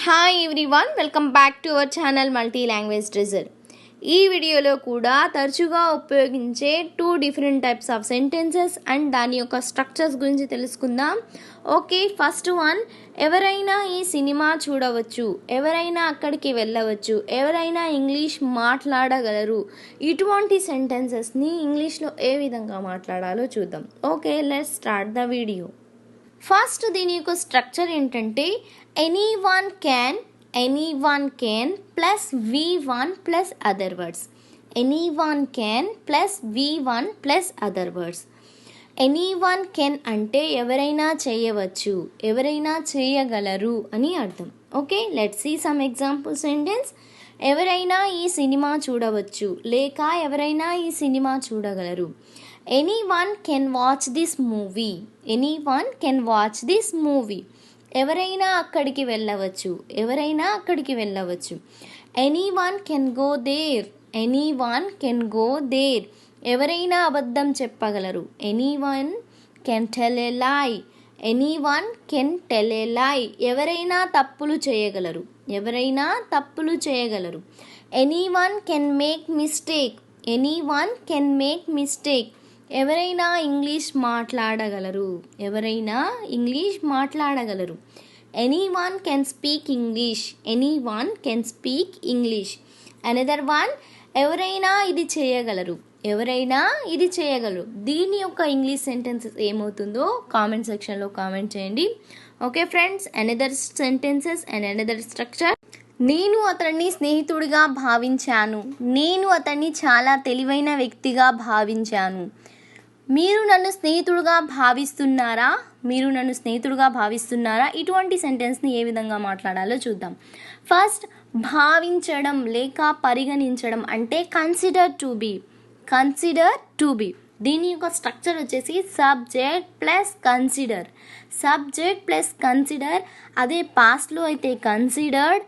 Hi everyone, welcome back to our channel multi language treasure. ఈ వీడియోలో కూడా తరచుగా ఉపయోగించే 2 different types of sentences and దాని యొక్క స్ట్రక్చర్స్ గురించి తెలుసుకుందాం. ఓకే, ఫస్ట్ వన్, ఎవరైనా ఈ సినిమా చూడవచ్చు, ఎవరైనా అక్కడికి వెళ్ళవచ్చు, ఎవరైనా ఇంగ్లీష్ మాట్లాడగలరు. ఇటువంటి సెంటెన్సెస్ని ఇంగ్లీష్లో ఏ విధంగా మాట్లాడాలో చూద్దాం. Okay, let's start the video. First దీని యొక్క స్ట్రక్చర్ ఏంటంటే anyone can plus V1 plus other words. Anyone can plus V1 plus other words. Anyone can అంటే ఎవరైనా చేయవచ్చు, ఎవరైనా చేయగలరు అని అర్థం. Okay, let's see some example sentence. ఎవరైనా ఈ సినిమా చూడవచ్చు లేక ఎవరైనా ఈ సినిమా చూడగలరు. Anyone can watch this movie. Anyone can watch this movie. ఎవరైనా అక్కడికి వెళ్ళవచ్చు, ఎవరైనా అక్కడికి వెళ్ళవచ్చు. Anyone can go there. Anyone can go there. ఎవరైనా అబద్ధం చెప్పగలరు. ఎనీవన్ కెన్ టెల్ ఏ లై. ఎనీవన్ కెన్ టెల్ ఏ లై. ఎవరైనా తప్పులు చేయగలరు, ఎవరైనా తప్పులు చేయగలరు. Anyone can make mistake. Anyone can make mistake. ఎవరైనా ఇంగ్లీష్ మాట్లాడగలరు, ఎవరైనా ఇంగ్లీష్ మాట్లాడగలరు. Anyone can speak English. Anyone can speak English. Another one, ఎవరైనా ఇది చేయగలరు, ఎవరైనా ఇది చేయగలరు. దీని యొక్క ఇంగ్లీష్ సెంటెన్సెస్ ఏమవుతుందో కామెంట్ సెక్షన్లో కామెంట్ చేయండి. Okay friends, another sentences and another structure. నేను అతన్ని స్నేహితుడిగా భావించాను. నేను అతన్ని చాలా తెలివైన వ్యక్తిగా భావించాను. మీరు నన్ను స్నేహితుడుగా భావిస్తున్నారా? మీరు నన్ను స్నేహితుడుగా భావిస్తున్నారా? ఇటువంటి సెంటెన్స్ని ఏ విధంగా మాట్లాడాలో చూద్దాం. ఫస్ట్, భావించడం లేక పరిగణించడం అంటే consider to be. Consider to be. దీని యొక్క స్ట్రక్చర్ వచ్చేసి subject plus consider. Subject plus consider. అదే పాస్ట్లో అయితే కన్సిడర్డ్,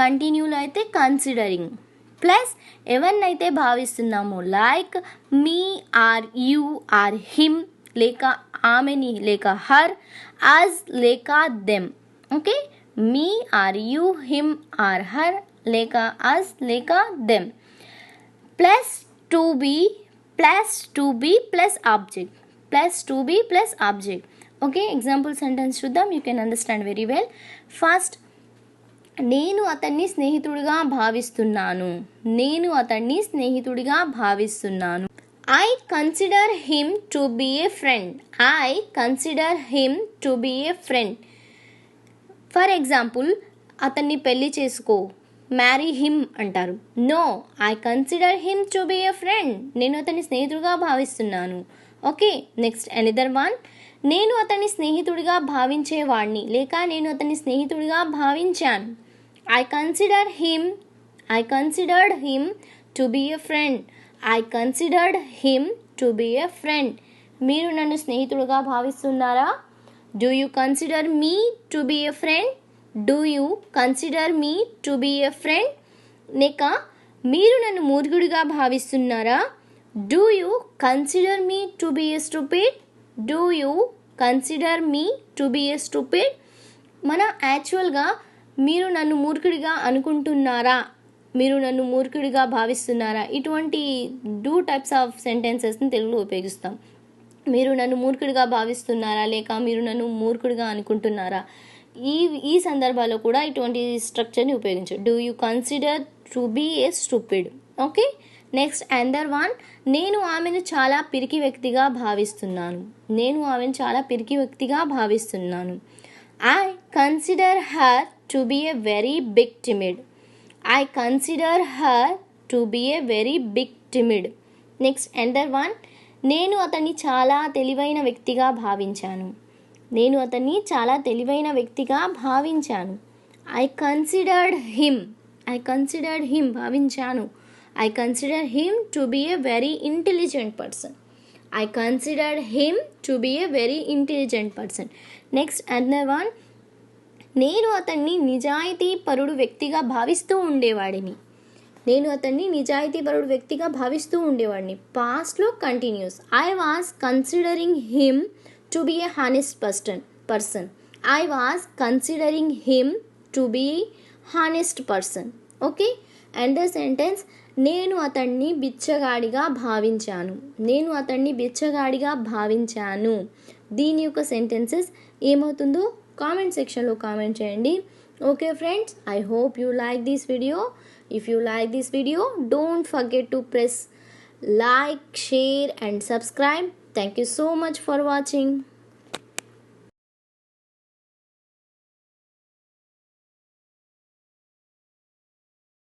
కంటిన్యూలో అయితే కన్సిడరింగ్. ప్లస్ ఎవరినైతే భావిస్తున్నామో like me or you or him లేక ఆమెని లేక హర్, అజ్ లేక them. Okay, me or you him or her లేక అజ్ లేక them. Plus to be, plus to be plus object. Plus to be plus object. Okay, example sentence చూద్దాం. You can understand very well. First, నేను అతన్ని స్నేహితుడిగా భావిస్తున్నాను. నేను అతన్ని స్నేహితుడిగా భావిస్తున్నాను. I consider him to be a friend. I consider him to be a friend. For example, అతన్ని పెళ్లి చేసుకో, మ్యారీ హిమ్ అంటారు. No, I consider him to be a friend. నేను అతన్ని స్నేహితుడిగా భావిస్తున్నాను. Okay, next another one. నేను అతన్ని స్నేహితుడిగా భావించేవాడిని లేక నేను అతన్ని స్నేహితుడిగా భావించాను. I considered him to be a friend. I considered him to be a friend. మీరు నన్ను స్నేహితుడిగా భావిస్తున్నారా? Do you consider me to be a friend? Do you consider me to be a friend? లేక మీరు నన్ను మూర్ఖుడిగా భావిస్తున్నారా? Do you consider me to be a stupid? Do you consider me to be a stupid? మన యాక్చువల్గా మీరు నన్ను మూర్ఖుడిగా అనుకుంటున్నారా, మీరు నన్ను మూర్ఖుడిగా భావిస్తున్నారా, ఇటువంటి 2 టైప్స్ ఆఫ్ సెంటెన్సెస్ని తెలుగులో ఉపయోగిస్తాం. మీరు నన్ను మూర్ఖుడిగా భావిస్తున్నారా లేక మీరు నన్ను మూర్ఖుడిగా అనుకుంటున్నారా, ఈ సందర్భాల్లో కూడా ఇటువంటి స్ట్రక్చర్ని ఉపయోగించు. Do you consider to be a stupid. Okay, next another one. నేను ఆమెను చాలా పిరికి వ్యక్తిగా భావిస్తున్నాను. నేను ఆమెను చాలా పిరికి వ్యక్తిగా భావిస్తున్నాను. I consider her to be a very big timid. I consider her to be a very big timid. Next, another one. నేను అతన్ని చాలా తెలివైన వ్యక్తిగా భావించాను. నేను అతన్ని చాలా తెలివైన వ్యక్తిగా భావించాను. I considered him. I considered him భావించాను. I consider him to be a very intelligent person. I considered him to be a very intelligent person. Next another one. నేను అతన్ని నిజాయితీ పరుడు వ్యక్తిగా భావిస్తూ ఉండేవాడిని. నేను అతన్ని నిజాయితీ పరుడు వ్యక్తిగా భావిస్తూ ఉండేవాడిని. పాస్ట్లో continuous. I was considering him to be a honest person. I was considering him to be honest person. Okay. And the sentence, నేను అతన్ని బిచ్చగాడిగా భావించాను. నేను అతన్ని బిచ్చగాడిగా భావించాను. దీని యొక్క సెంటెన్సెస్ ఏమవుతుందో కామెంట్ సెక్షన్లో కామెంట్ చేయండి. Okay friends, I hope you like this video. If you like this video, don't forget to press like, share and subscribe. Thank you so much for watching.